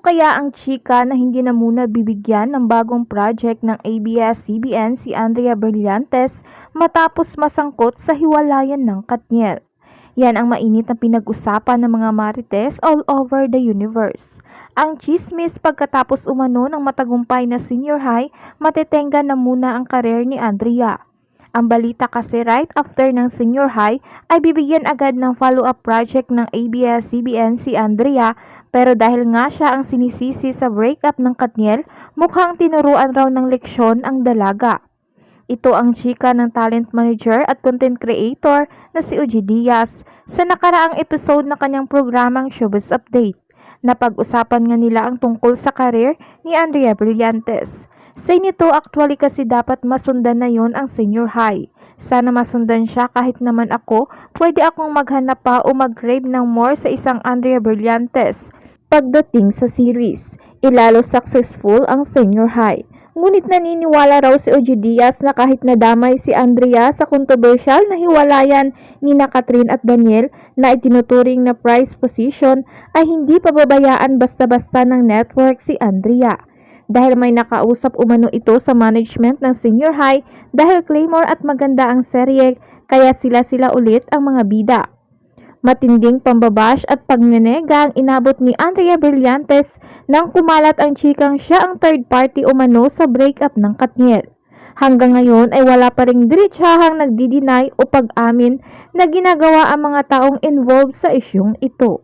kaya ang chika na hindi na muna bibigyan ng bagong project ng ABS-CBN si Andrea Brillantes matapos masangkot sa hiwalayan ng Katniel? Yan ang mainit na pinag-usapan ng mga marites all over the universe. Ang chismis pagkatapos umano ng matagumpay na senior high, matetengga na muna ang karir ni Andrea. Ang balita kasi right after ng senior high ay bibigyan agad ng follow-up project ng ABS-CBN si Andrea, pero dahil nga siya ang sinisisi sa breakup ng Katniel, mukhang tinuruan raw ng leksyon ang dalaga. Ito ang chika ng talent manager at content creator na si Uji Diaz sa nakaraang episode ng kanyang programang Showbiz Update. Napag-usapan nga nila ang tungkol sa karir ni Andrea Brillantes. Say nito, actually kasi dapat masundan na yon ang senior high. Sana masundan siya kahit naman ako, pwede akong maghanap pa o mag-crave ng more sa isang Andrea Brillantes. Pagdating sa series, ilalo successful ang senior high. Ngunit naniniwala raw si Uji Diaz na kahit nadamay si Andrea sa kontrobersyal na hiwalayan ni Catherine at Daniel na itinuturing na prize position, ay hindi pababayaan basta-basta ng network si Andrea. Dahil may nakausap umano ito sa management ng senior high dahil Claymore at maganda ang serye, kaya sila ulit ang mga bida. Matinding pambabash at pagnenega ang inabot ni Andrea Brillantes nang kumalat ang chikang siya ang third party umano sa breakup ng Katniel. Hanggang ngayon ay wala pa ring diretsahang nagdi-deny o pag-amin na ginagawa ang mga taong involved sa isyung ito.